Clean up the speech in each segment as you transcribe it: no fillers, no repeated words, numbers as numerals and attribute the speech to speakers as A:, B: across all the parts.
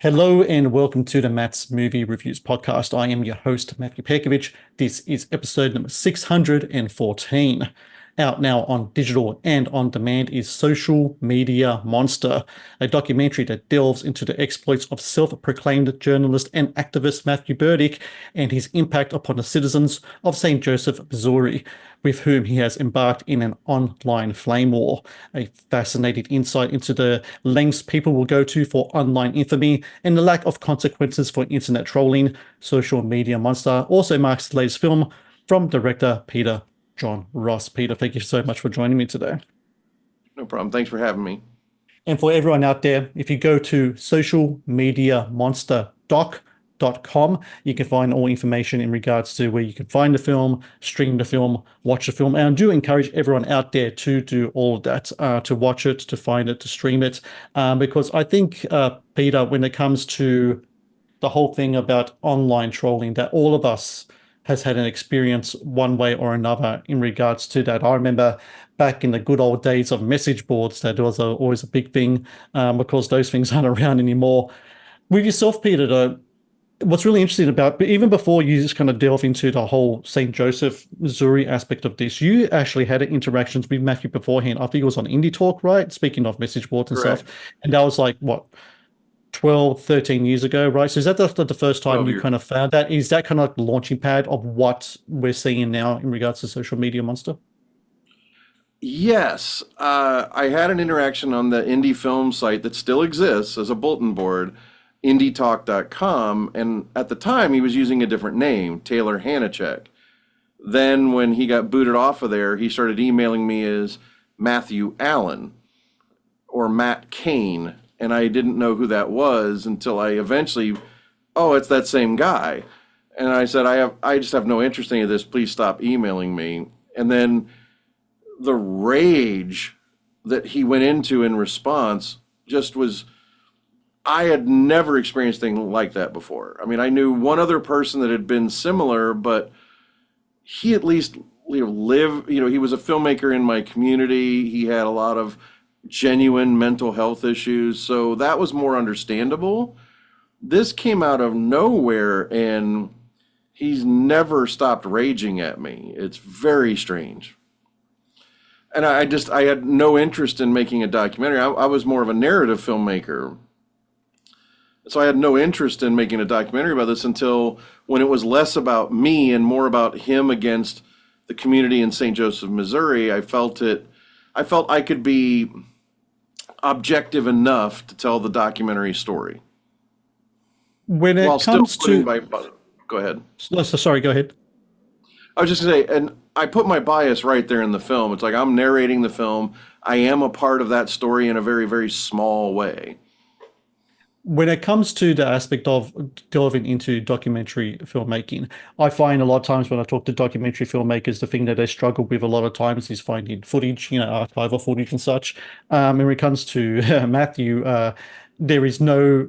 A: Hello and welcome to the Matt's Movie Reviews podcast. I am your host, Matthew Perkovich. This is episode number 614. Out now on digital and on demand is Social Media Monster, a documentary that delves into the exploits of self-proclaimed journalist and activist Matthew Burdick and his impact upon the citizens of St. Joseph, Missouri, with whom he has embarked in an online flame war. A fascinating insight into the lengths people will go to for online infamy and the lack of consequences for internet trolling. Social Media Monster also marks the latest film from director Peter John Ross. Peter, thank you so much for joining me today.
B: No problem. Thanks for having me.
A: And for everyone out there, if you go to socialmediamonsterdoc.com, you can find all information in regards to where you can find the film, stream the film, watch the film. And I do encourage everyone out there to do all of that, to watch it, to find it, to stream it. Because I think, Peter, when it comes to the whole thing about online trolling, that all of us has had an experience one way or another in regards to that. I remember back in the good old days of message boards, that was always a big thing, because those things aren't around anymore. With yourself, Peter, though, what's really interesting about, but even before you just kind of delve into the whole St. Joseph, Missouri aspect of this, you actually had interactions with Matthew beforehand. I think it was on Indie Talk, right? Speaking of message boards and
B: Correct.
A: stuff. And that was like, what, 12, 13 years ago, right? So is that the first time
B: 12
A: you
B: years.
A: kind of found that? Is that kind of like the launching pad of what we're seeing now in regards to Social Media Monster?
B: Yes, I had an interaction on the indie film site that still exists as a bulletin board, indietalk.com, and at the time he was using a different name, Taylor Hanachek. Then when he got booted off of there, he started emailing me as Matthew Allen or Matt Kane, and I didn't know who that was until I eventually, oh, it's that same guy. And I said, I just have no interest in any of this. Please stop emailing me. And then the rage that he went into in response just was, I had never experienced anything like that before. I mean, I knew one other person that had been similar, but he at least lived, he was a filmmaker in my community. He had a lot of genuine mental health issues. So that was more understandable. This came out of nowhere and he's never stopped raging at me. It's very strange. And I had no interest in making a documentary. I was more of a narrative filmmaker. So I had no interest in making a documentary about this until when it was less about me and more about him against the community in St. Joseph, Missouri. I felt I could be objective enough to tell the documentary story
A: When
B: while
A: it
B: still
A: comes
B: putting
A: to,
B: my, go ahead.
A: sorry, go ahead.
B: I was just gonna say, and I put my bias right there in the film. It's like I'm narrating the film. I am a part of that story in a very, very small way.
A: When it comes to the aspect of delving into documentary filmmaking, I find a lot of times when I talk to documentary filmmakers, the thing that they struggle with a lot of times is finding footage, archival footage and such. And when it comes to Matthew, there is no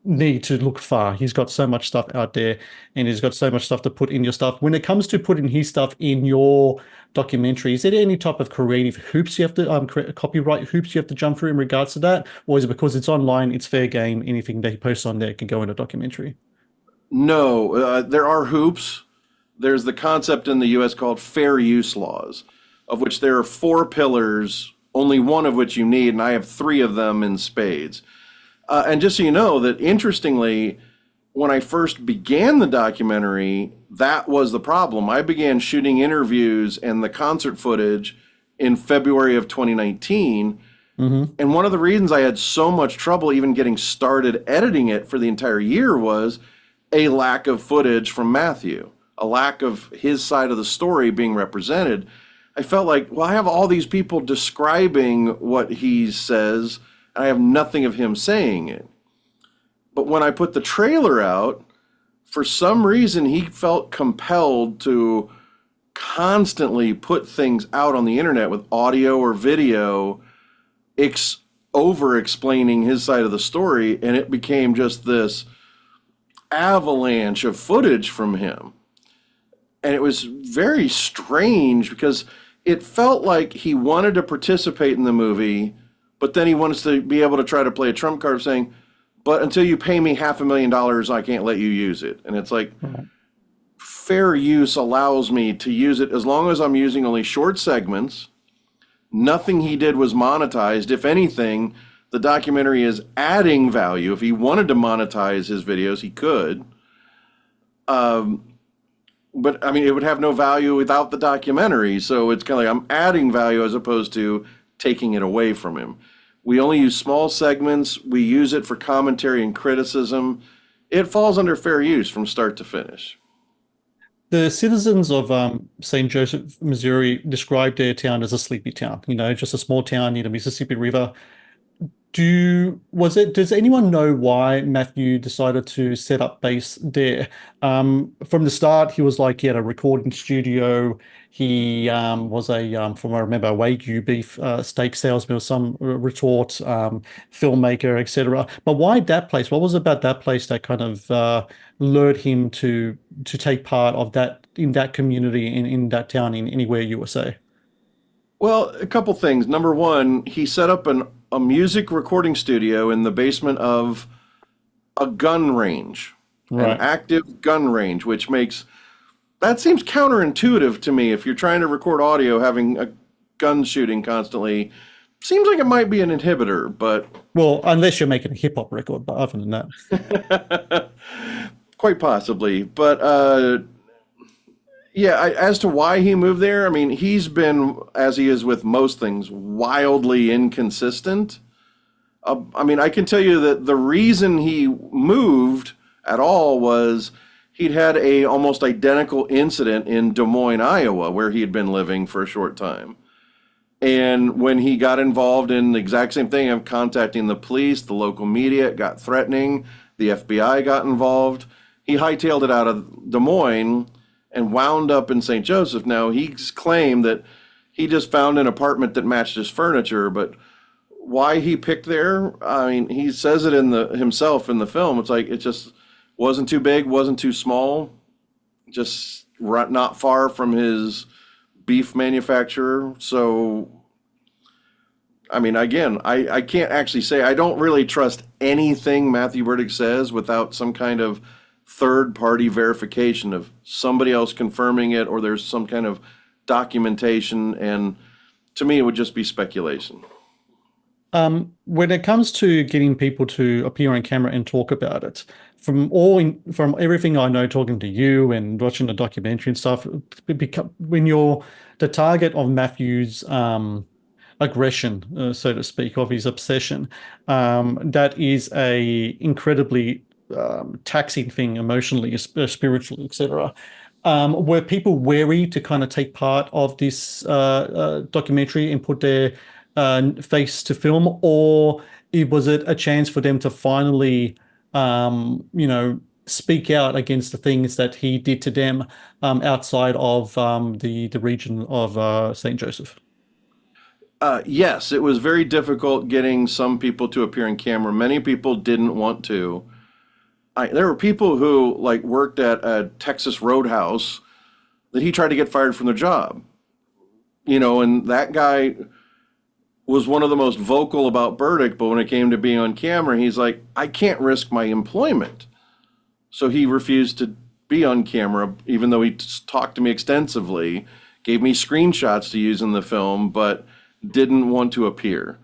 A: need to look far. He's got so much stuff out there and he's got so much stuff to put in your stuff. When it comes to putting his stuff in your documentary, is there any type of creative hoops you have to copyright hoops you have to jump through in regards to that? Or is it because it's online, it's fair game, anything that he posts on there can go in a documentary?
B: No, there are hoops. There's the concept in the US called fair use laws, of which there are four pillars, only one of which you need, and I have three of them in spades. And just so you know, that interestingly, when I first began the documentary, that was the problem. I began shooting interviews and the concert footage in February of 2019.
A: Mm-hmm.
B: And one of the reasons I had so much trouble even getting started editing it for the entire year was a lack of footage from Matthew, a lack of his side of the story being represented. I felt like, well, I have all these people describing what he says, and I have nothing of him saying it. But when I put the trailer out, for some reason, he felt compelled to constantly put things out on the internet with audio or video over explaining his side of the story. And it became just this avalanche of footage from him. And it was very strange because it felt like he wanted to participate in the movie, but then he wanted to be able to try to play a trump card of saying, but until you pay me $500,000, I can't let you use it. And it's like,
A: Right.
B: fair use allows me to use it as long as I'm using only short segments. Nothing he did was monetized. If anything, the documentary is adding value. If he wanted to monetize his videos, he could. But I mean, it would have no value without the documentary. So it's kind of like I'm adding value as opposed to taking it away from him. We only use small segments. We use it for commentary and criticism. It falls under fair use from start to finish.
A: The citizens of St. Joseph, Missouri, described their town as a sleepy town. You know, just a small town near the Mississippi River. Does anyone know why Matthew decided to set up base there? From the start, he was like, he had a recording studio. He was from what I remember, a Wagyu beef steak salesman or some retort, filmmaker, etc. But why that place? What was it about that place that kind of lured him to take part of that in that community in that town in anywhere USA?
B: Well, a couple things. Number one, he set up a music recording studio in the basement of a gun range, an
A: Right.
B: active gun range, which makes that seems counterintuitive to me. If you're trying to record audio, having a gun shooting constantly seems like it might be an inhibitor, but
A: Well, unless you're making a hip hop record, but other than that.
B: quite possibly. But yeah, as to why he moved there, I mean, he's been, as he is with most things, wildly inconsistent. I mean, I can tell you that the reason he moved at all was he'd had a almost identical incident in Des Moines, Iowa, where he had been living for a short time. And when he got involved in the exact same thing of contacting the police, the local media, it got threatening, the FBI got involved. He hightailed it out of Des Moines and wound up in St. Joseph. Now, he's claimed that he just found an apartment that matched his furniture, but why he picked there, I mean, he says it in the himself in the film. It's like it just wasn't too big, wasn't too small, just not far from his beef manufacturer. So, I mean, again, I can't actually say I don't really trust anything Matthew Burdick says without some kind of third party verification of somebody else confirming it or there's some kind of documentation. And to me, it would just be speculation.
A: When it comes to getting people to appear on camera and talk about it, from everything I know, talking to you and watching the documentary and stuff, when you're the target of Matthew's aggression, so to speak, of his obsession, that is a incredibly taxing thing emotionally, spiritually, etc. Were people wary to kind of take part of this documentary and put their face to film, or was it a chance for them to finally, speak out against the things that he did to them outside of the region of St. Joseph?
B: Yes, it was very difficult getting some people to appear on camera. Many people didn't want to. There were people who like worked at a Texas Roadhouse that he tried to get fired from their job. And that guy was one of the most vocal about Burdick, but when it came to being on camera, he's like, I can't risk my employment. So he refused to be on camera, even though he talked to me extensively, gave me screenshots to use in the film, but didn't want to appear.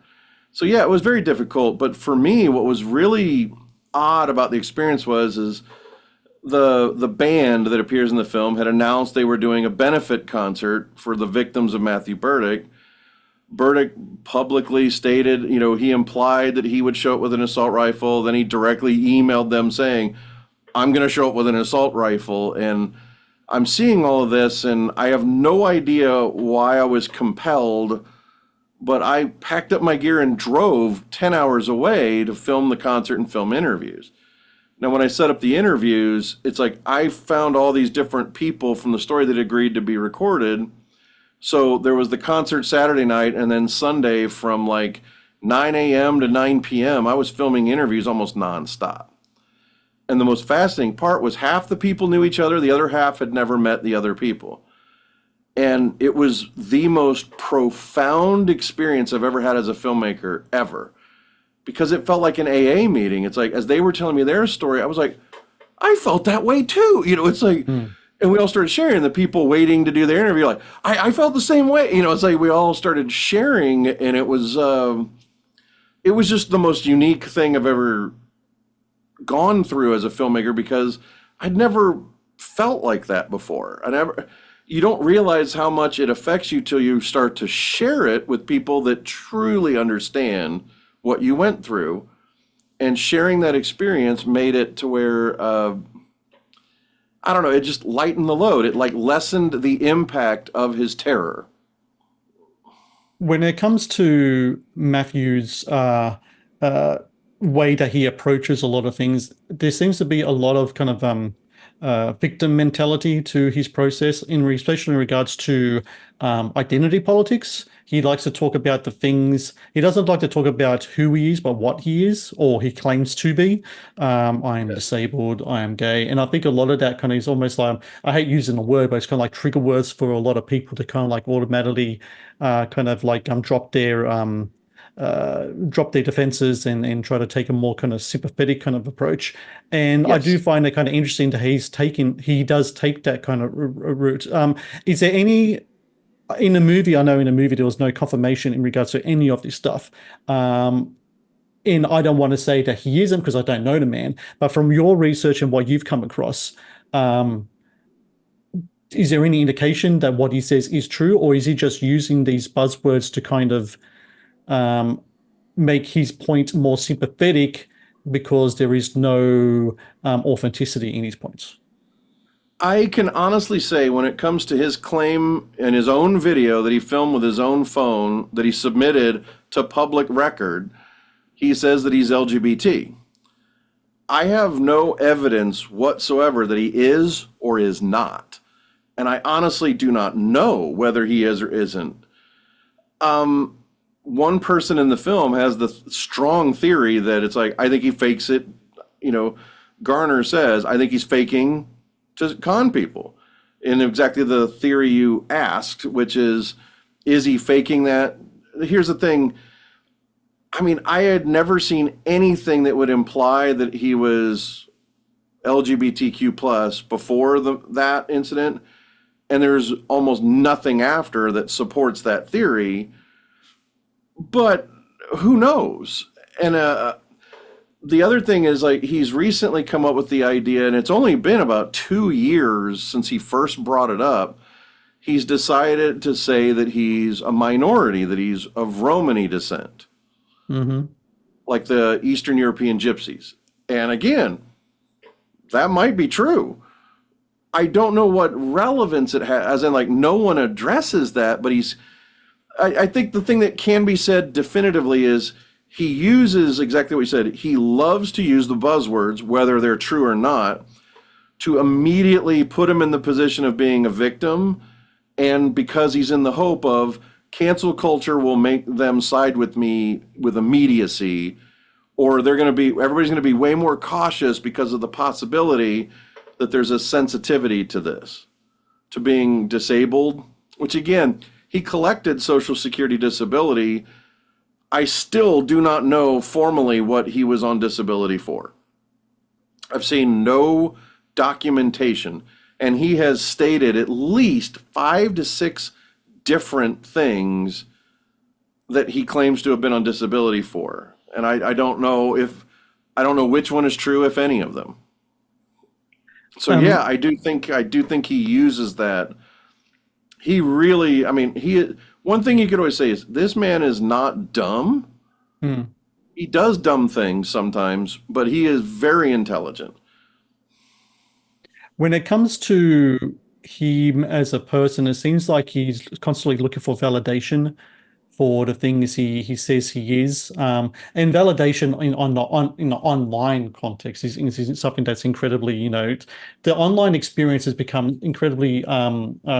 B: So yeah, it was very difficult. But for me, what was really odd about the experience is the band that appears in the film had announced they were doing a benefit concert for the victims of Matthew Burdick. Burdick publicly stated, he implied that he would show up with an assault rifle. Then he directly emailed them saying, I'm going to show up with an assault rifle. And I'm seeing all of this, and I have no idea why I was compelled, but I packed up my gear and drove 10 hours away to film the concert and film interviews. Now, when I set up the interviews, it's like I found all these different people from the story that agreed to be recorded. So there was the concert Saturday night, and then Sunday from like 9 a.m. to 9 p.m., I was filming interviews almost nonstop. And the most fascinating part was half the people knew each other, the other half had never met the other people. And it was the most profound experience I've ever had as a filmmaker, ever. because it felt like an AA meeting. It's like, as they were telling me their story, I was like, I felt that way too. It's like,
A: Mm.
B: and we all started sharing. The people waiting to do their interview, like, I felt the same way. It's like we all started sharing, and it was just the most unique thing I've ever gone through as a filmmaker because I'd never felt like that before. You don't realize how much it affects you till you start to share it with people that truly understand what you went through. And sharing that experience made it to where, I don't know, it just lightened the load. It like lessened the impact of his terror.
A: When it comes to Matthew's uh, way that he approaches a lot of things, there seems to be a lot of kind of victim mentality to his process, especially in regards to identity politics. He likes to talk about the things. He doesn't like to talk about who he is, but what he is, or he claims to be. I am
B: Yes.
A: disabled. I am gay, and I think a lot of that kind of is almost like, I hate using the word, but it's kind of like trigger words for a lot of people to kind of like automatically kind of like drop their defenses and try to take a more kind of sympathetic kind of approach. And I do
B: Yes.
A: find it kind of interesting that he does take that kind of route. Is there any in the movie? I know in the movie there was no confirmation in regards to any of this stuff. And I don't want to say that he isn't because I don't know the man, but from your research and what you've come across, um, is there any indication that what he says is true, or is he just using these buzzwords to kind of um, make his point more sympathetic because there is no authenticity in his points?
B: I can honestly say when it comes to his claim in his own video that he filmed with his own phone that he submitted to public record, he says that he's LGBT. I have no evidence whatsoever that he is or is not. And I honestly do not know whether he is or isn't. One person in the film has the strong theory that it's like, I think he fakes it. You know, Garner says, I think he's faking to con people. In exactly the theory you asked, which is he faking that? Here's the thing. I mean, I had never seen anything that would imply that he was LGBTQ plus before that incident, and there's almost nothing after that supports that theory. But who knows? And the other thing is, like, he's recently come up with the idea, and it's only been about 2 years since he first brought it up. He's decided to say that he's a minority, that he's of Romani descent,
A: Hmm.
B: like the Eastern European gypsies. And again, that might be true. I don't know what relevance it has, as in, like, no one addresses that, but I think the thing that can be said definitively is he uses exactly what he said. He loves to use the buzzwords, whether they're true or not, to immediately put him in the position of being a victim. And because he's in the hope of cancel culture will make them side with me with immediacy, or everybody's going to be way more cautious because of the possibility that there's a sensitivity to this, to being disabled, which again, he collected Social Security disability. I still do not know formally what he was on disability for. I've seen no documentation, and he has stated at least 5 to 6 different things that he claims to have been on disability for. And I don't know I don't know which one is true, if any of them. So yeah,
A: Um,
B: I do think he uses that. He really, I mean, one thing you could always say is this man is not dumb.
A: hmm.
B: He does dumb things sometimes, but he is very intelligent.
A: When it comes to him as a person, it seems like he's constantly looking for validation for the things he says he is. And validation in the online context is something that's incredibly, the online experience has become incredibly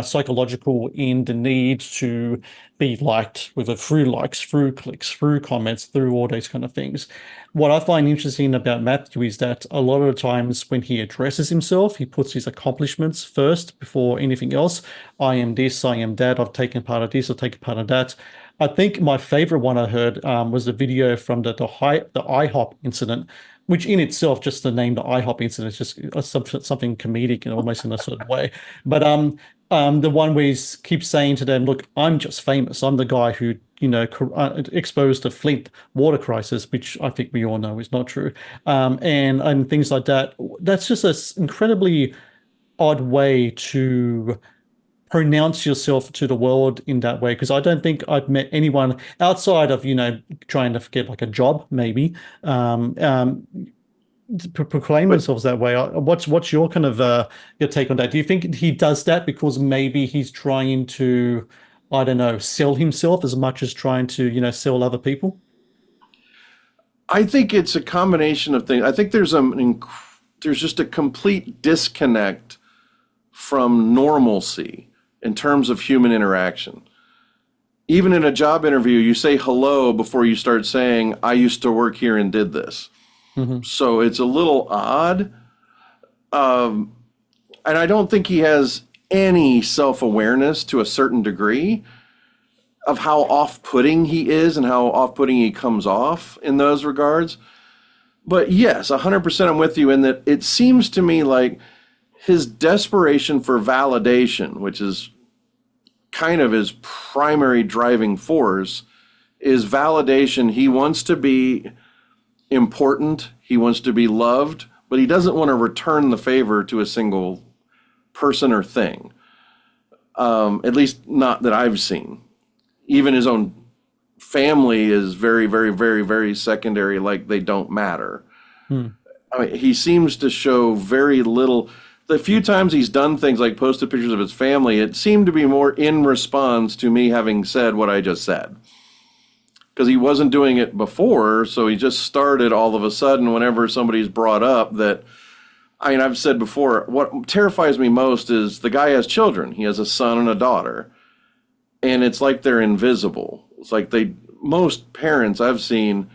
A: psychological in the need to be liked, whether through likes, through clicks, through comments, through all those kind of things. What I find interesting about Matthew is that a lot of the times when he addresses himself, he puts his accomplishments first before anything else. I am this, I am that, I've taken part of this, I've taken part of that. I think my favorite one I heard was the video from the IHOP incident, which in itself, just the name the IHOP incident is just something comedic and almost in a sort of way. But the one where he keeps saying to them, "Look, I'm just famous. I'm the guy who exposed the Flint water crisis," which I think we all know is not true, and things like that. That's just an incredibly odd way to pronounce yourself to the world in that way, because I don't think I've met anyone outside of trying to get like a job maybe to proclaim
B: But
A: themselves that way. What's your kind of your take on that? Do you think he does that because maybe he's trying to, I don't know, sell himself as much as trying to sell other people?
B: I think it's a combination of things. I think there's just a complete disconnect from normalcy in terms of human interaction. Even in a job interview, you say hello before you start saying, "I used to work here and did this."
A: Hmm.
B: So it's a little odd. Um, and I don't think he has any self-awareness to a certain degree of how off-putting he is and how off-putting he comes off in those regards. But yes, 100% I'm with you in that it seems to me like his desperation for validation, which is kind of his primary driving force, is validation. He wants to be important, he wants to be loved, but he doesn't want to return the favor to a single person or thing. At least not that I've seen. Even his own family is very, very, very, very secondary, like they don't matter.
A: Hmm.
B: I mean, he seems to show very little. The few times he's done things like posted pictures of his family, it seemed to be more in response to me having said what I just said. Because he wasn't doing it before, so he just started all of a sudden whenever somebody's brought up that. I mean, I've said before, what terrifies me most is the guy has children. He has a son and a daughter, and it's like they're invisible. It's like most parents I've seen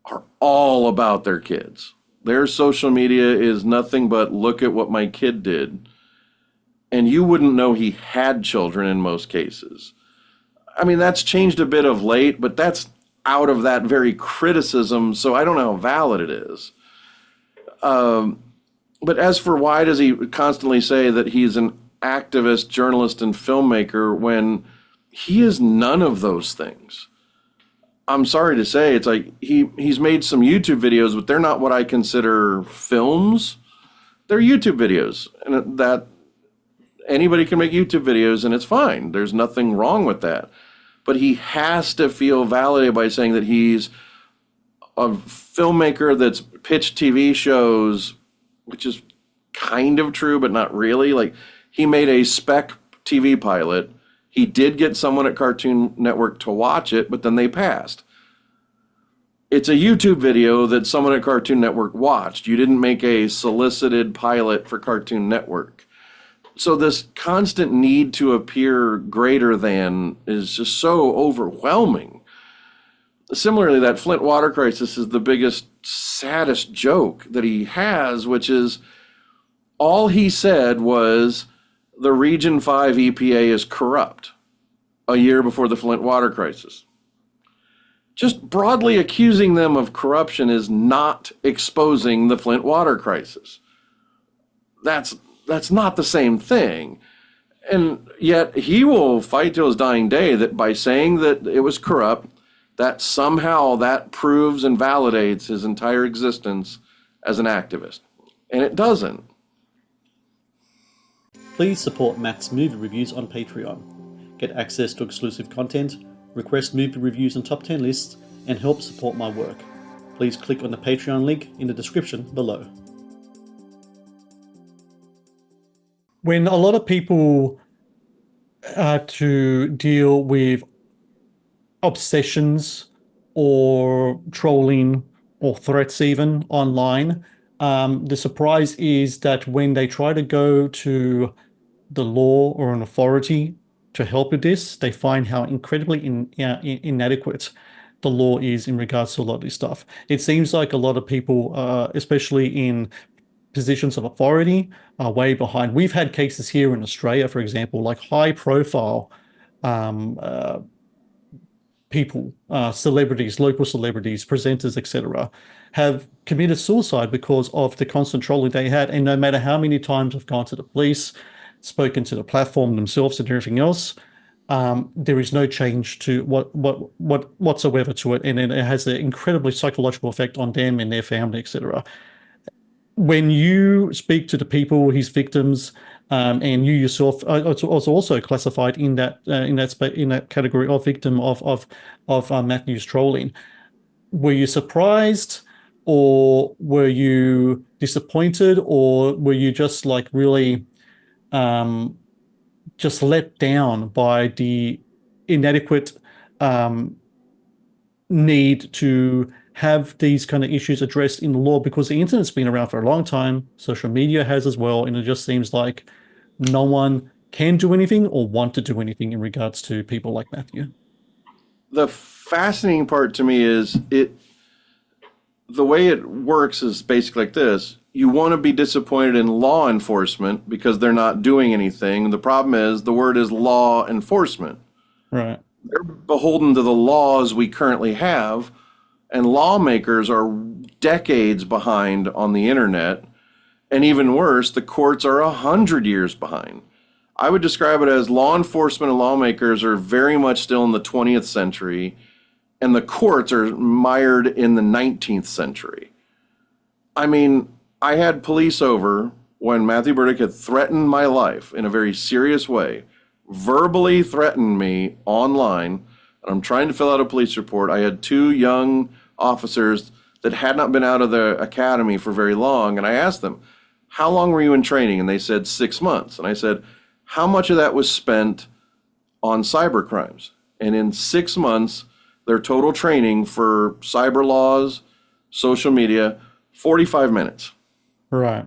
B: are all about their kids. Their social media is nothing but look at what my kid did. And you wouldn't know he had children in most cases. I mean, that's changed a bit of late, but that's out of that very criticism, so I don't know how valid it is. But as for why does he constantly say that he's an activist, journalist, and filmmaker when he is none of those things? I'm sorry to say, it's like he's made some YouTube videos, but they're not what I consider films. They're YouTube videos, and that anybody can make YouTube videos, and it's fine. There's nothing wrong with that. But he has to feel validated by saying that he's a filmmaker that's pitched TV shows, which is kind of true, but not really. Like, he made a spec TV pilot. He did get someone at Cartoon Network to watch it, but then they passed. It's a YouTube video that someone at Cartoon Network watched. You didn't make a solicited pilot for Cartoon Network. So this constant need to appear greater than is just so overwhelming. Similarly, that Flint water crisis is the biggest, saddest joke that he has, which is all he said was the Region 5 EPA is corrupt a year before the Flint water crisis. Just broadly accusing them of corruption is not exposing the Flint water crisis. That's not the same thing. And yet he will fight till his dying day that by saying that it was corrupt, that somehow that proves and validates his entire existence as an activist. And it doesn't.
A: Please support Matt's movie reviews on Patreon. Get access to exclusive content, request movie reviews and top 10 lists, and help support my work. Please click on the Patreon link in the description below. When a lot of people have to deal with obsessions or trolling or threats even online, the surprise is that when they try to go to the law or an authority to help with this, they find how incredibly inadequate the law is in regards to a lot of this stuff. It seems like a lot of people, especially in positions of authority, are way behind. We've had cases here in Australia, for example, like high profile um, uh, people, celebrities, local celebrities, presenters, etc., have committed suicide because of the constant trolling they had. And no matter how many times I've gone to the police, spoken to the platform themselves and everything else, there is no change to what whatsoever to it, and it has an incredibly psychological effect on them and their family, etc. When you speak to the people, his victims, and you yourself are also classified in that category of victim of Matthew's trolling. Were you surprised, or were you disappointed, or were you just like really um, just let down by the inadequate um, need to have these kind of issues addressed in the law? Because the internet's been around for a long time, social media has as well, and it just seems like no one can do anything or want to do anything in regards to people like Matthew.
B: The fascinating part to me is the way it works is basically like this. You want to be disappointed in law enforcement because they're not doing anything. The problem is the word is law enforcement.
A: Right.
B: They're beholden to the laws we currently have, and lawmakers are decades behind on the internet. And even worse, the courts are 100 years behind. I would describe it as law enforcement and lawmakers are very much still in the 20th century, and the courts are mired in the 19th century. I mean, I had police over when Matthew Burdick had threatened my life in a very serious way, verbally threatened me online, and I'm trying to fill out a police report. I had two young officers that had not been out of the academy for very long, and I asked them, how long were you in training? And they said 6 months. And I said, how much of that was spent on cyber crimes? And in 6 months, their total training for cyber laws, social media, 45 minutes.
A: Right.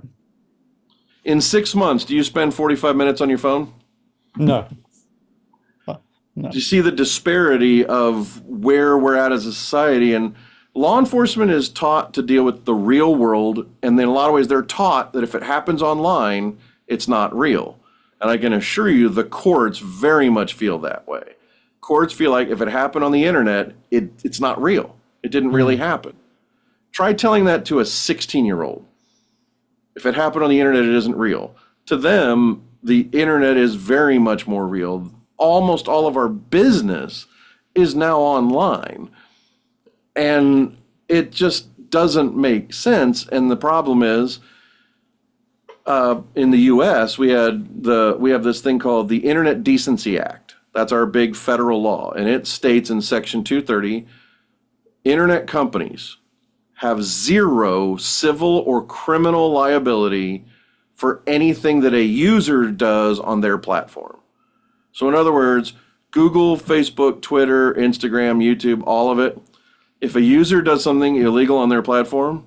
B: In 6 months, do you spend 45 minutes on your phone?
A: No. No.
B: Do you see the disparity of where we're at as a society? And law enforcement is taught to deal with the real world. And in a lot of ways, they're taught that if it happens online, it's not real. And I can assure you, the courts very much feel that way. Courts feel like if it happened on the internet, it's not real. It didn't really happen. Try telling that to a 16-year-old. If it happened on the internet, it isn't real. To them, the internet is very much more real. Almost all of our business is now online. And it just doesn't make sense. And the problem is, in the U.S., we have this thing called the Internet Decency Act. That's our big federal law, and it states in Section 230, internet companies have zero civil or criminal liability for anything that a user does on their platform. So in other words, Google, Facebook, Twitter, Instagram, YouTube, all of it, if a user does something illegal on their platform,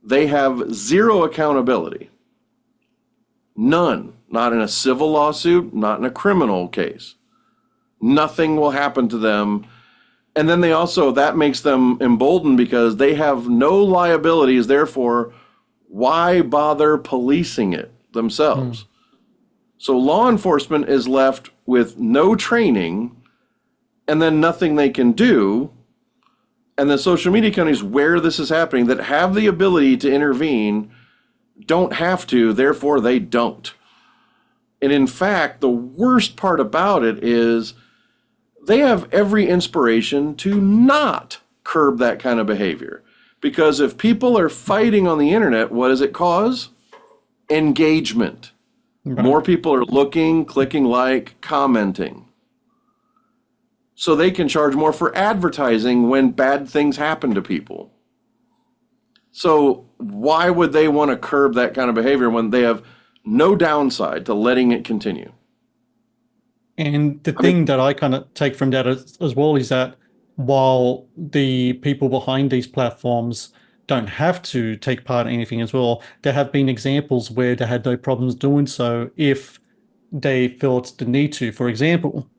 B: they have zero accountability. None. Not in a civil lawsuit, not in a criminal case. Nothing will happen to them. And then that makes them emboldened because they have no liabilities. Therefore, why bother policing it themselves? So law enforcement is left with no training and then nothing they can do. And the social media companies where this is happening that have the ability to intervene don't have to, therefore they don't. And in fact, the worst part about it is they have every inspiration to not curb that kind of behavior. Because if people are fighting on the internet, what does it cause? Engagement.
A: Right.
B: More people are looking, clicking like, commenting. So they can charge more for advertising when bad things happen to people. So why would they want to curb that kind of behavior when they have no downside to letting it continue?
A: And the thing that I kind of take from that as well is that while the people behind these platforms don't have to take part in anything as well, there have been examples where they had no problems doing so if they felt the need to. For example,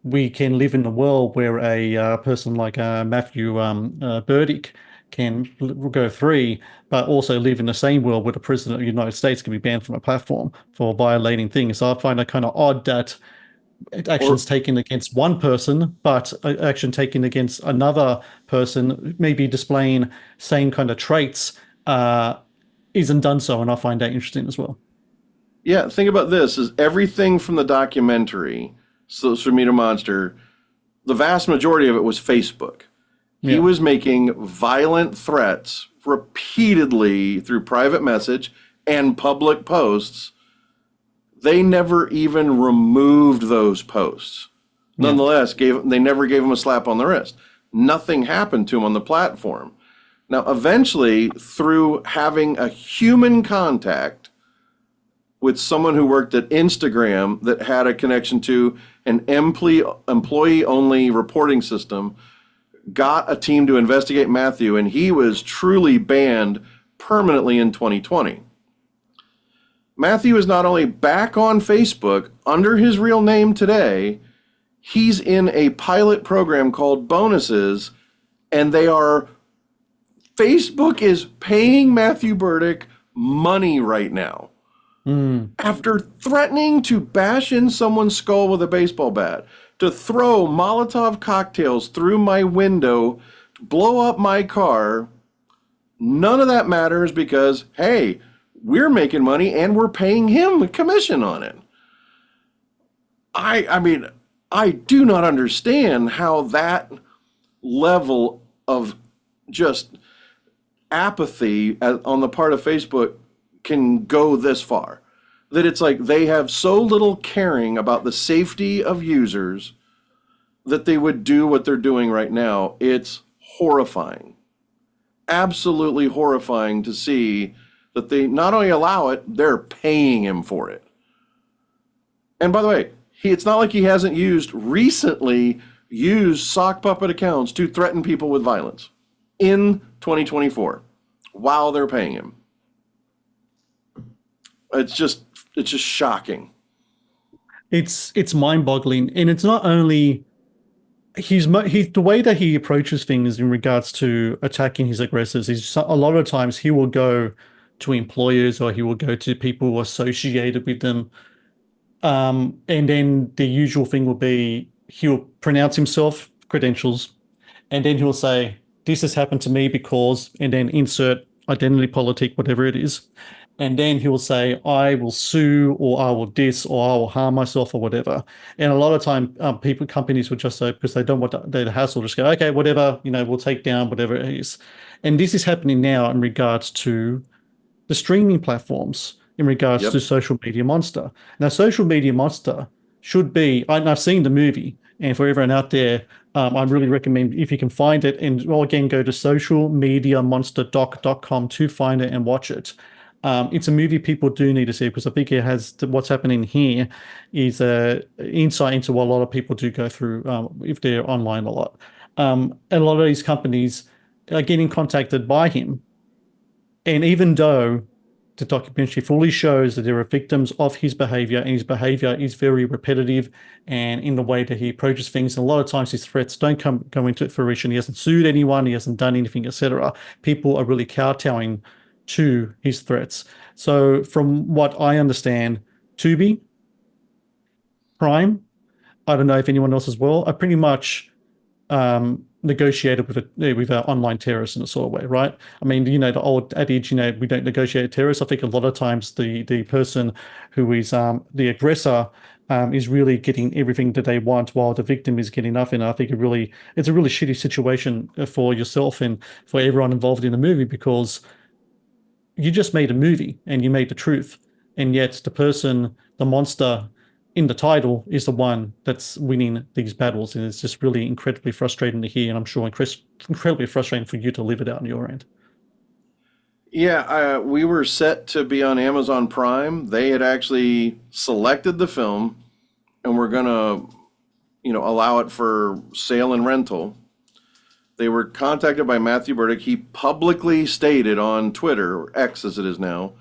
A: we can live in a world where a person like Matthew Burdick can go free, but also live in the same world where the president of the United States can be banned from a platform for violating things. So I find it kind of odd that
B: Or
A: actions taken against one person, but action taken against another person, maybe displaying same kind of traits, uh, isn't done so, and I find that interesting as well.
B: yeah, think about this: is everything from the documentary, Social Media Monster, the vast majority of it was Facebook. He
A: Yeah.
B: was making violent threats repeatedly through private message and public posts. They never even removed those posts.
A: Yeah.
B: Nonetheless, they never gave him a slap on the wrist. Nothing happened to him on the platform. Now, eventually, through having a human contact with someone who worked at Instagram that had a connection to an employee only reporting system, got a team to investigate Matthew, and he was truly banned permanently in 2020. Matthew is not only back on Facebook under his real name today, he's in a pilot program called Bonuses, and Facebook is paying Matthew Burdick money right now.
A: Mm.
B: After threatening to bash in someone's skull with a baseball bat, to throw Molotov cocktails through my window, to blow up my car, none of that matters because, hey, we're making money and we're paying him a commission on it. I mean, I do not understand how that level of just apathy on the part of Facebook can go this far. That it's like they have so little caring about the safety of users that they would do what they're doing right now. It's horrifying. Absolutely horrifying to see that they not only allow it, they're paying him for it. And by the way, it's not like he hasn't recently used sock puppet accounts to threaten people with violence in 2024 while they're paying him. It's just shocking.
A: It's mind-boggling, and it's not only he's the way that he approaches things in regards to attacking his aggressors is a lot of times he will go to employers or he will go to people associated with them. And then the usual thing will be he'll pronounce himself, credentials, and then he'll say, "This has happened to me because," and then insert identity politic, whatever it is. And then he will say, "I will sue," or "I will this," or "I will harm myself," or whatever. And a lot of time, companies will just say, because they don't want the hassle, just go, "Okay, whatever, we'll take down whatever it is." And this is happening now in regards to the streaming platforms, in regards
B: Yep.
A: to Social Media Monster. Now, Social Media Monster should be, and I've seen the movie, and for everyone out there, I really recommend if you can find it, and well, again, go to socialmediamonsterdoc.com to find it and watch it. It's a movie people do need to see because I think it has what's happening here is a insight into what a lot of people do go through if they're online a lot. And a lot of these companies are getting contacted by him, and even though the documentary fully shows that there are victims of his behavior, and his behavior is very repetitive and in the way that he approaches things, and a lot of times his threats don't go into fruition. He hasn't sued anyone, he hasn't done anything, etc. People are really kowtowing to his threats. So from what I understand, Tubi, Prime, I don't know if anyone else as well, are pretty much negotiated with an online terrorist in a sort of way, right? I mean, the old adage, we don't negotiate terrorists. I think a lot of times the person who is the aggressor is really getting everything that they want while the victim is getting nothing. I think it's a really shitty situation for yourself and for everyone involved in the movie because you just made a movie and you made the truth, and yet the monster in the title is the one that's winning these battles, and it's just really incredibly frustrating to hear, and I'm sure incredibly frustrating for you to live it out on your end.
B: Yeah, we were set to be on Amazon Prime. They had actually selected the film and were gonna, allow it for sale and rental. They were contacted by Matthew Burdick. He publicly stated on Twitter, or X as it is now,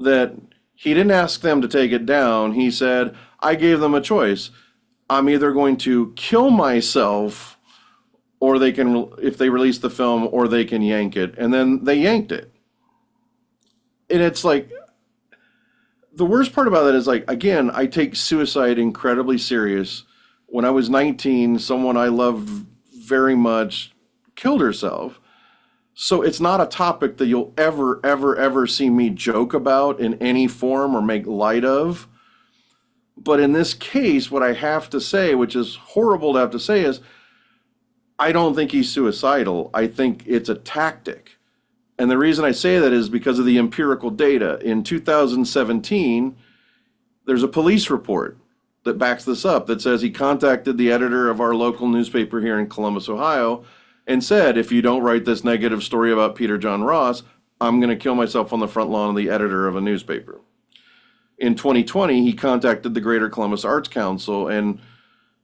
B: that he didn't ask them to take it down. He said, I gave them a choice. I'm either going to kill myself, or they can, if they release the film, or they can yank it. And then they yanked it. And it's like, the worst part about that is like, again, I take suicide incredibly serious. When I was 19, someone I loved very much killed herself. So it's not a topic that you'll ever, ever, ever see me joke about in any form or make light of. But in this case, what I have to say, which is horrible to have to say, is I don't think he's suicidal. I think it's a tactic. And the reason I say that is because of the empirical data. In 2017, there's a police report that backs this up that says he contacted the editor of our local newspaper here in Columbus, Ohio, and said, if you don't write this negative story about Peter John Ross, I'm going to kill myself on the front lawn of the editor of a newspaper. In 2020, he contacted the Greater Columbus Arts Council, and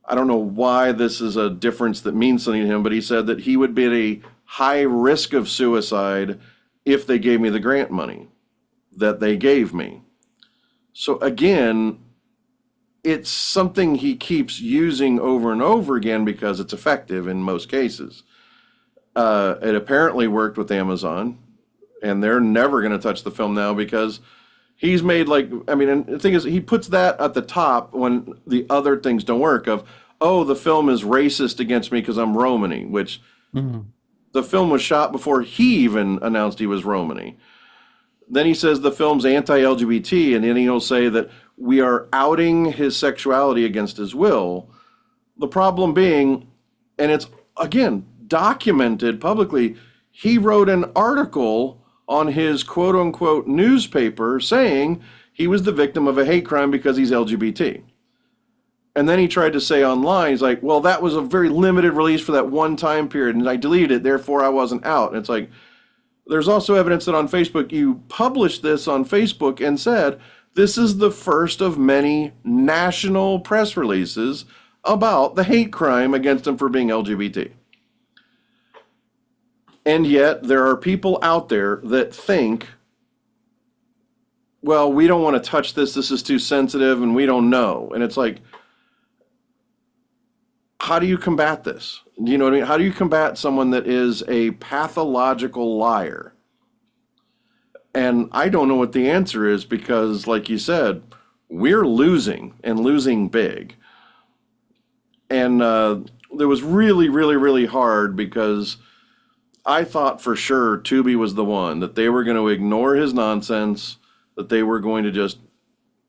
B: I don't know why this is a difference that means something to him, but he said that he would be at a high risk of suicide if they gave me the grant money that they gave me. So again, it's something he keeps using over and over again because it's effective in most cases. It apparently worked with Amazon, and they're never going to touch the film now because he's made like, I mean, and the thing is, he puts that at the top when the other things don't work of, oh, the film is racist against me because I'm Romani, which the film was shot before he even announced he was Romani. Then he says the film's anti-LGBT, and then he'll say that we are outing his sexuality against his will. The problem being, and it's, again, documented publicly, he wrote an article on his quote-unquote newspaper saying he was the victim of a hate crime because he's LGBT. And then he tried to say online, he's like, well, that was a very limited release for that one time period, and I deleted it, therefore I wasn't out. And it's like, there's also evidence that on Facebook, you published this on Facebook and said, this is the first of many national press releases about the hate crime against him for being LGBT. And yet there are people out there that think, well, we don't want to touch this. This is too sensitive and we don't know. And it's like, how do you combat this? Do you know what I mean? How do you combat someone that is a pathological liar? And I don't know what the answer is because, like you said, we're losing and losing big. And it was really, really, really hard because I thought for sure Tubi was the one, that they were going to ignore his nonsense, that they were going to just,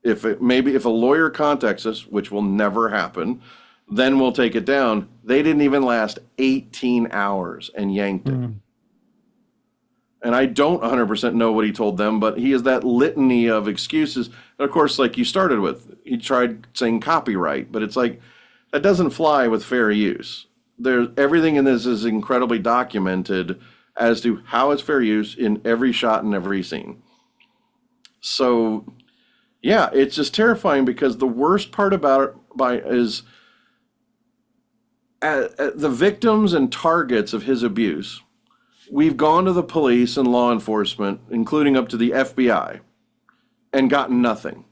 B: if a lawyer contacts us, which will never happen, then we'll take it down. They didn't even last 18 hours and yanked it. And I don't 100% know what he told them, but he has that litany of excuses. And of course, like you started with, he tried saying copyright, but it's like, that doesn't fly with fair use. Everything in this is incredibly documented as to how it's fair use in every shot and every scene. So, yeah, it's just terrifying because the worst part about it is the victims and targets of his abuse. We've gone to the police and law enforcement, including up to the FBI, and gotten nothing.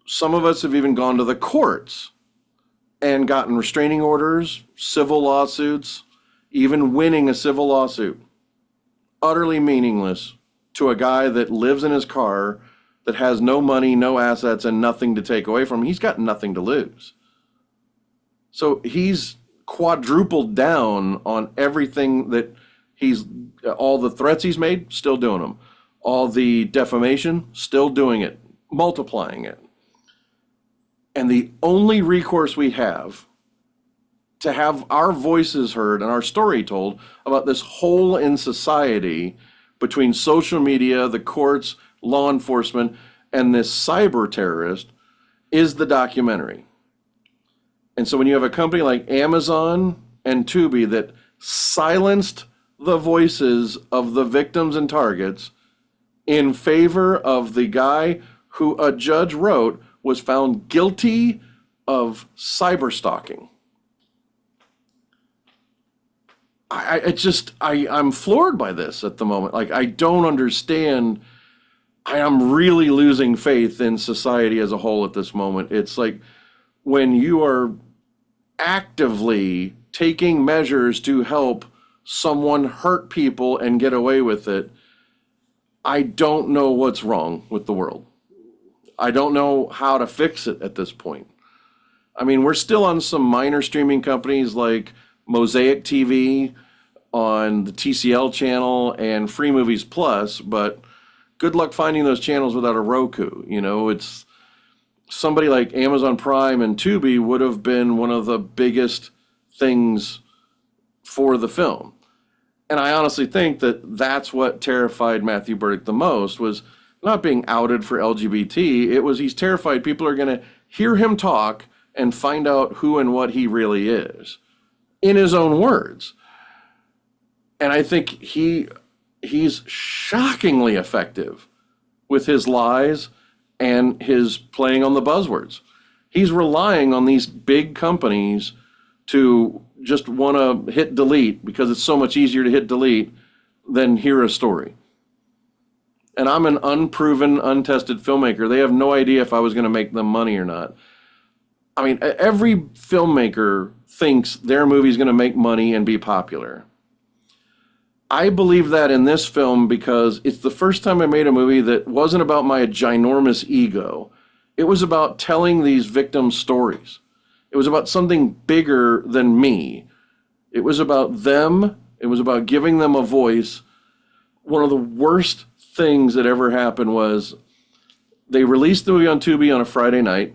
B: Some of us have even gone to the courts and gotten restraining orders, civil lawsuits, even winning a civil lawsuit. Utterly meaningless to a guy that lives in his car, that has no money, no assets, and nothing to take away from him. He's got nothing to lose. So he's quadrupled down on everything that all the threats he's made, still doing them. All the defamation, still doing it, multiplying it. And the only recourse we have to have our voices heard and our story told about this hole in society between social media, the courts, law enforcement, and this cyber terrorist is the documentary. And so when you have a company like Amazon and Tubi that silenced the voices of the victims and targets in favor of the guy who a judge wrote was found guilty of cyber stalking. I'm floored by this at the moment. Like, I don't understand. I am really losing faith in society as a whole at this moment. It's like when you are actively taking measures to help someone hurt people and get away with it, I don't know what's wrong with the world. I don't know how to fix it at this point. I mean, we're still on some minor streaming companies like Mosaic TV on the TCL channel and Free Movies Plus, but good luck finding those channels without a Roku. You know, it's somebody like Amazon Prime and Tubi would have been one of the biggest things for the film. And I honestly think that that's what terrified Matthew Burdick the most, was not being outed for LGBT. It was he's terrified people are going to hear him talk and find out who and what he really is, in his own words. And I think he's shockingly effective with his lies and his playing on the buzzwords. He's relying on these big companies to just want to hit delete because it's so much easier to hit delete than hear a story. And I'm an unproven, untested filmmaker. They have no idea if I was going to make them money or not. I mean, every filmmaker thinks their movie is going to make money and be popular. I believe that in this film because it's the first time I made a movie that wasn't about my ginormous ego. It was about telling these victims' stories. It was about something bigger than me. It was about them. It was about giving them a voice. One of the worst things that ever happened was they released the movie on Tubi on a Friday night.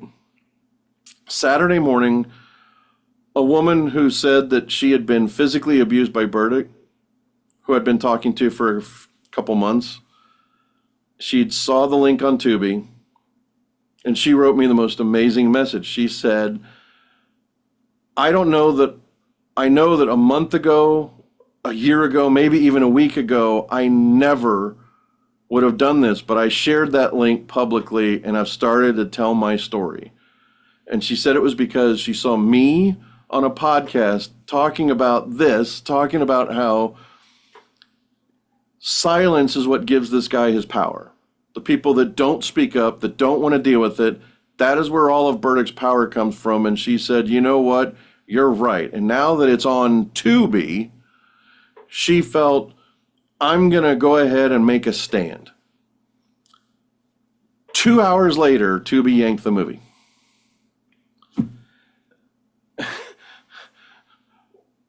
B: Saturday morning, a woman who said that she had been physically abused by Burdick, who I'd been talking to for a couple months, she saw the link on Tubi, and she wrote me the most amazing message. She said, I know that a month ago, a year ago, maybe even a week ago, I never would have done this, but I shared that link publicly and I've started to tell my story. And she said it was because she saw me on a podcast talking about this, talking about how silence is what gives this guy his power. The people that don't speak up, that don't want to deal with it, that is where all of Burdick's power comes from. And she said, you know what? You're right. And now that it's on Tubi, she felt, I'm going to go ahead and make a stand. 2 hours later, Tubi yanked the movie.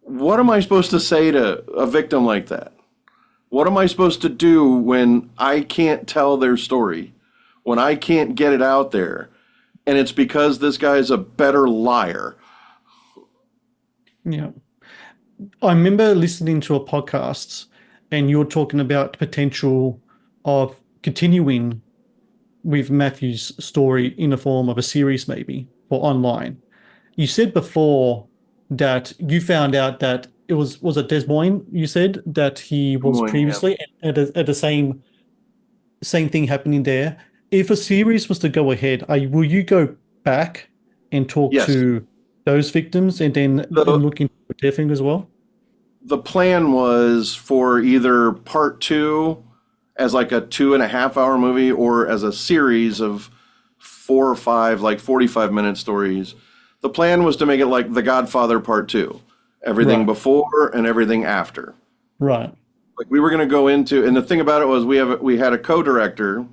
B: What am I supposed to say to a victim like that? What am I supposed to do when I can't tell their story, when I can't get it out there? And it's because this guy's a better liar.
A: Yeah. I remember listening to a podcast and you were talking about the potential of continuing with Matthew's story in the form of a series maybe or online. You said before that you found out that it was it Des Moines, you said, that he was
B: Moines,
A: previously at the same thing happening there. If a series was to go ahead, will you go back and talk
B: Yes.
A: to those victims and then look into their thing as well?
B: The plan was for either part 2 as like a 2.5-hour movie or as a series of 4 or 5, like 45-minute stories. The plan was to make it like The Godfather Part 2. Everything before and everything after.
A: Right.
B: Like we were going to go into, and the thing about it was we had a co-director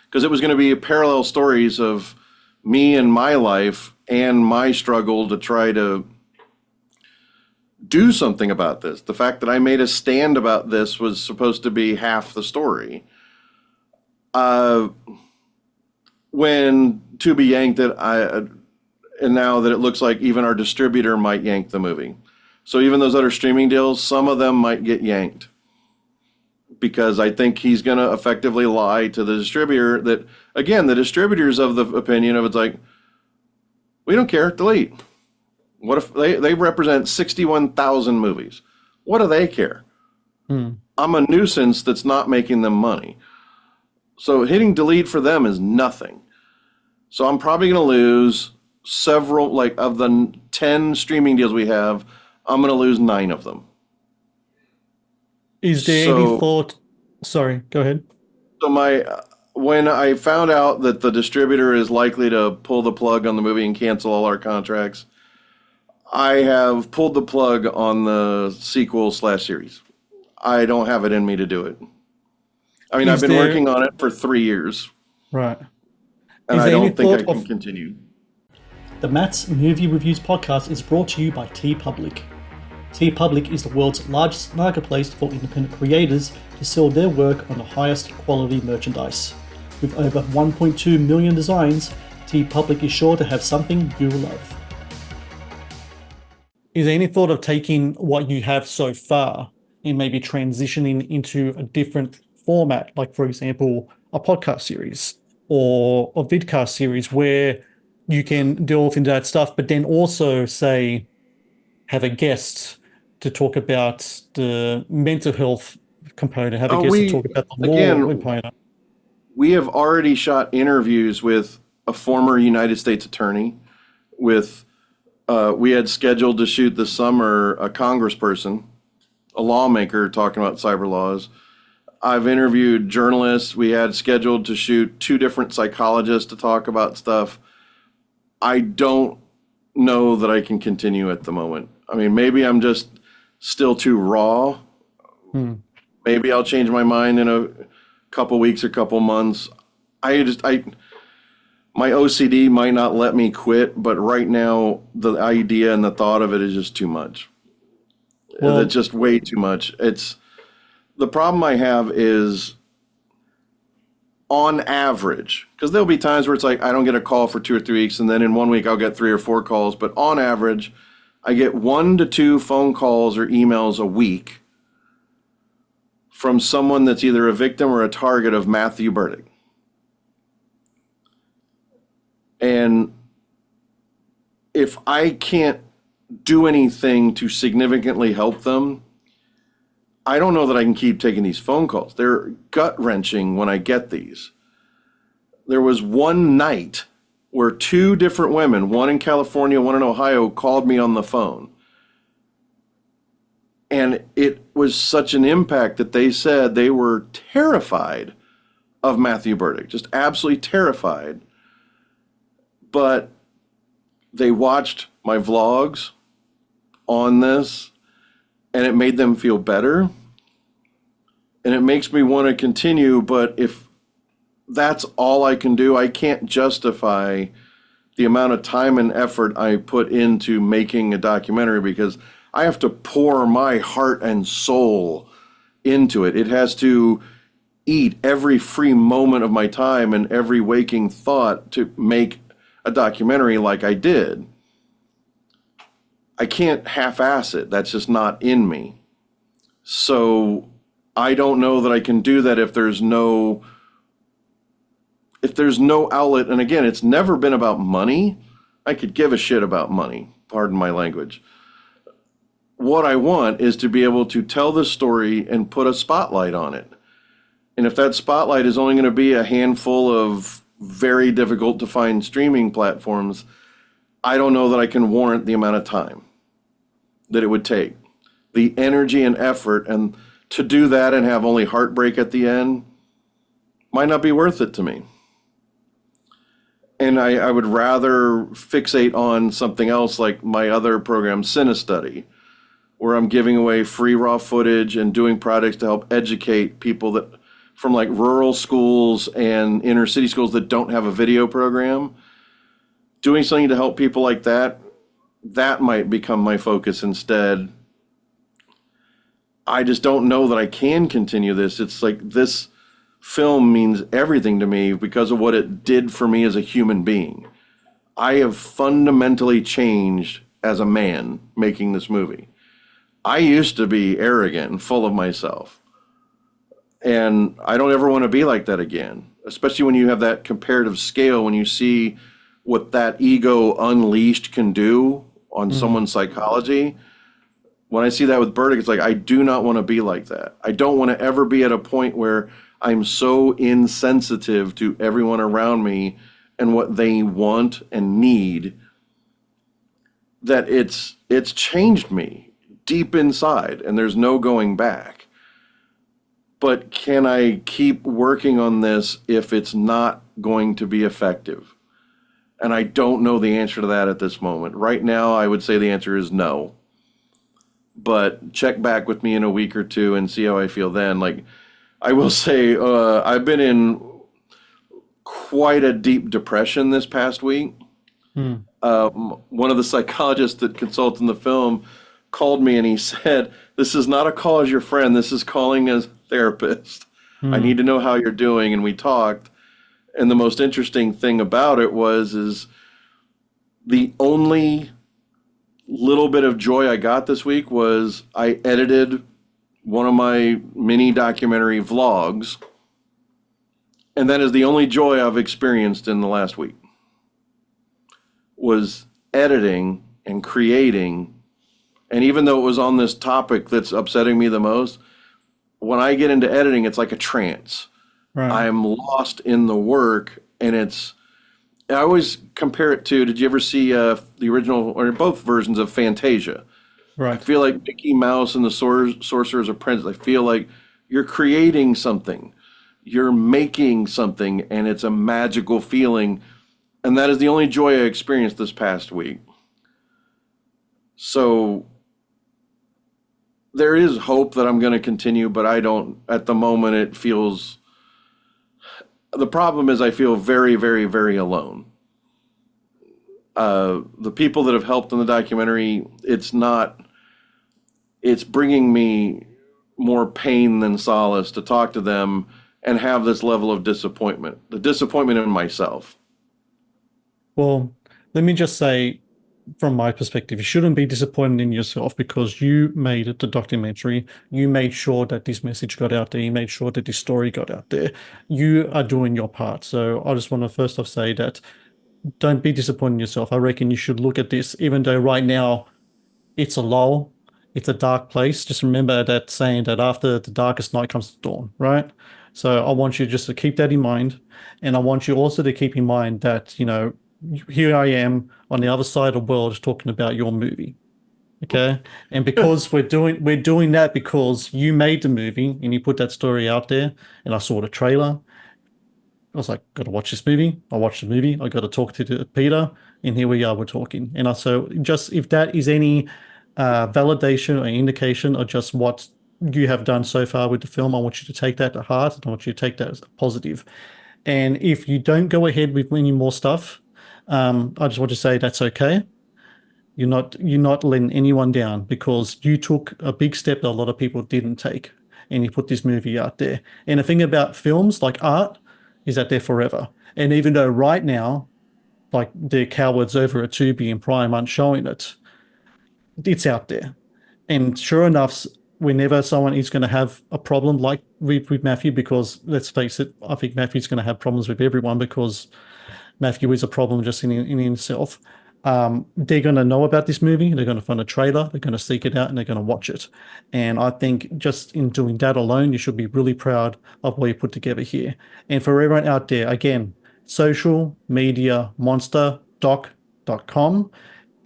B: because it was going to be parallel stories of me and my life and my struggle to try to do something about this. The fact that I made a stand about this was supposed to be half the story. When Tubi yanked it, and now that it looks like even our distributor might yank the movie. So even those other streaming deals, some of them might get yanked. Because I think he's going to effectively lie to the distributor that, again, the distributor's of the opinion of it's like, we don't care, delete. What if they represent 61,000 movies? What do they care? I'm a nuisance that's not making them money. So hitting delete for them is nothing. So I'm probably going to lose several, like of the 10 streaming deals we have, I'm going to lose 9 of them.
A: Is there any thought? Sorry, go ahead.
B: So when I found out that the distributor is likely to pull the plug on the movie and cancel all our contracts, I have pulled the plug on the sequel/series. I don't have it in me to do it. I mean, I've been working on it for 3 years.
A: Right.
B: and
A: Is
B: I
A: there any
B: don't think I
A: thought
B: can
A: of
B: continue.
A: the Matt's Movie Reviews podcast is brought to you by TeePublic. TeePublic is the world's largest marketplace for independent creators to sell their work on the highest quality merchandise. With over 1.2 million designs, TeePublic is sure to have something you will love. Is there any thought of taking what you have so far and maybe transitioning into a different format, like for example, a podcast series or a vidcast series where you can delve into that stuff, but then also say have a guest to talk about the mental health component, have a
B: Oh,
A: guest to talk about the law
B: again,
A: component.
B: we have already shot interviews with a former United States attorney, with we had scheduled to shoot this summer a congressperson, a lawmaker talking about cyber laws. I've interviewed journalists. We had scheduled to shoot two different psychologists to talk about stuff. I don't know that I can continue at the moment. I mean, maybe I'm just still too raw.
A: Hmm.
B: Maybe I'll change my mind in a couple weeks or couple months. I my OCD might not let me quit, but right now the idea and the thought of it is just too much.
A: Well,
B: It's just way too much. It's the problem I have is on average, because there'll be times where it's like I don't get a call for 2 or 3 weeks, and then in 1 week I'll get 3 or 4 calls. But on average, I get 1 to 2 phone calls or emails a week from someone that's either a victim or a target of Matthew Burdick. And if I can't do anything to significantly help them, I don't know that I can keep taking these phone calls. They're gut wrenching when I get these. There was one night where 2 different women, one in California, one in Ohio, called me on the phone. And it was such an impact that they said they were terrified of Matthew Burdick, just absolutely terrified. But they watched my vlogs on this, and it made them feel better. And it makes me want to continue, but if that's all I can do, I can't justify the amount of time and effort I put into making a documentary, because I have to pour my heart and soul into it. It has to eat every free moment of my time and every waking thought to make a documentary like I did. I can't half-ass it. That's just not in me. So I don't know that I can do that if there's no outlet. And again, it's never been about money. I could give a shit about money. Pardon my language. What I want is to be able to tell this story and put a spotlight on it. And if that spotlight is only going to be a handful of very difficult to find streaming platforms, I don't know that I can warrant the amount of time that it would take, the energy and effort, and to do that and have only heartbreak at the end might not be worth it to me. And I would rather fixate on something else like my other program, Cinestudy, where I'm giving away free raw footage and doing projects to help educate people that from like rural schools and inner city schools that don't have a video program. Doing something to help people like that might become my focus instead. I just don't know that I can continue this. It's like this film means everything to me because of what it did for me as a human being. I have fundamentally changed as a man making this movie. I used to be arrogant and full of myself. And I don't ever want to be like that again, especially when you have that comparative scale, when you see what that ego unleashed can do on someone's psychology. When I see that with Burdick, it's like, I do not want to be like that. I don't want to ever be at a point where I'm so insensitive to everyone around me and what they want and need that it's changed me deep inside, and there's no going back. But can I keep working on this if it's not going to be effective? And I don't know the answer to that at this moment. Right now, I would say the answer is no. But check back with me in a week or two and see how I feel then. Like, I will say, I've been in quite a deep depression this past week.
A: Hmm.
B: One of the psychologists that consults in the film called me and he said, "This is not a call as your friend. This is calling as therapist. I
A: Hmm.
B: need to know how you're doing." And we talked. And the most interesting thing about it is the only little bit of joy I got this week was I edited one of my mini documentary vlogs, and that is the only joy I've experienced in the last week was editing and creating. And even though it was on this topic that's upsetting me the most, when I get into editing, it's like a trance.
A: Right.
B: I'm lost in the work, and I always compare it to, did you ever see the original or both versions of Fantasia? I
A: Right.
B: feel like Mickey Mouse and the Sorcerer's Apprentice. I feel like you're creating something, you're making something, and it's a magical feeling. And that is the only joy I experienced this past week. So there is hope that I'm going to continue, but I don't, at the moment, it feels, the problem is I feel very, very, very alone. The people that have helped in the documentary, it's bringing me more pain than solace to talk to them and have this level of disappointment, the disappointment in myself.
A: Well, let me just say, from my perspective, you shouldn't be disappointed in yourself because you made it the documentary. You made sure that this message got out there. You made sure that this story got out there. You are doing your part. So I just want to first off say that don't be disappointed in yourself. I reckon you should look at this, even though right now it's a lull, it's a dark place. Just remember that saying that after the darkest night comes the dawn, right? So I want you just to keep that in mind. And I want you also to keep in mind that, here I am on the other side of the world talking about your movie. Okay. And because we're doing that because you made the movie and you put that story out there and I saw the trailer. I was like, got to watch this movie. I watched the movie. I got to talk to Peter, and here we are. We're talking. And also, just if that is any validation or indication of just what you have done so far with the film, I want you to take that to heart. And I want you to take that as a positive. And if you don't go ahead with any more stuff, I just want to say that's okay. You're not letting anyone down because you took a big step that a lot of people didn't take, and you put this movie out there. And the thing about films, like art, is that they're forever. And even though right now, like the cowards over at Tubi and Prime aren't showing it, it's out there. And sure enough, whenever someone is going to have a problem like with Matthew, because let's face it, I think Matthew's going to have problems with everyone because Matthew is a problem just in himself. They're going to know about this movie. They're going to find a trailer. They're going to seek it out and they're going to watch it. And I think just in doing that alone, you should be really proud of what you put together here. And for everyone out there, again, social media monster doc.com.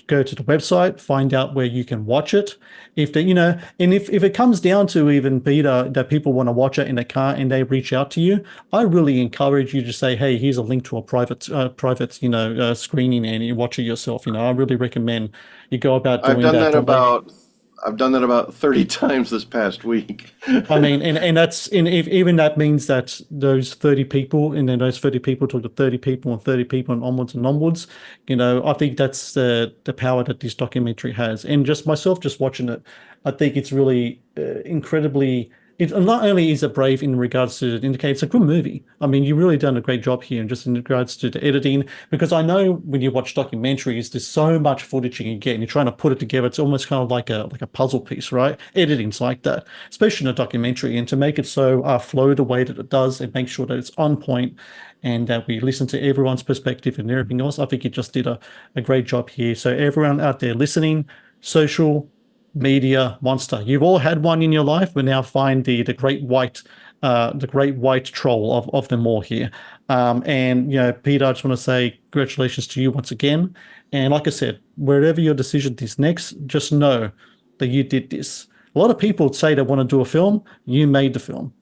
A: Go to the website, find out where you can watch it. If they, and if it comes down to even Peter that people want to watch it in the car and they reach out to you, I really encourage you to say, "Hey, here's a link to a private, screening, and you watch it yourself." I really recommend you go about
B: I've
A: doing
B: done
A: that.
B: that about I've done that about 30 times this past week.
A: I mean, and that's and if even that means that those 30 people and then those 30 people talk to 30 people and 30 people and onwards, I think that's the power that this documentary has. And just myself just watching it, I think it's really incredibly. It not only is it brave in regards to indicate it's a good movie. I mean, you've really done a great job here, and just in regards to the editing, because I know when you watch documentaries, there's so much footage you can get, and you're trying to put it together. It's almost kind of like a puzzle piece, right? Editing's like that, especially in a documentary, and to make it so flow the way that it does, and make sure that it's on point, and that we listen to everyone's perspective and everything else. I think you just did a great job here. So everyone out there listening, social media monster. You've all had one in your life, but now find the great white troll of them all here. And Peter, I just want to say congratulations to you once again. And like I said, wherever your decision is next, just know that you did this. A lot of people say they want to do a film, you made the film.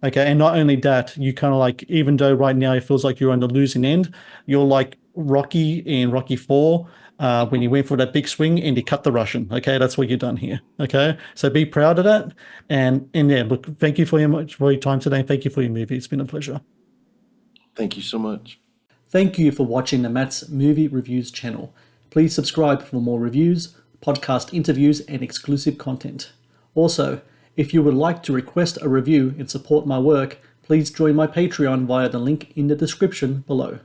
A: Okay, and not only that, you kind of like, even though right now it feels like you're on the losing end, you're like Rocky in Rocky 4, when he went for that big swing and he cut the Russian. Okay, that's what you've done here. Okay, so be proud of that. And yeah, look, thank you for your time today. Thank you for your movie. It's been a pleasure.
B: Thank you so much.
A: Thank you for watching the Matt's Movie Reviews channel. Please subscribe for more reviews, podcast interviews, and exclusive content. Also, if you would like to request a review and support my work, please join my Patreon via the link in the description below.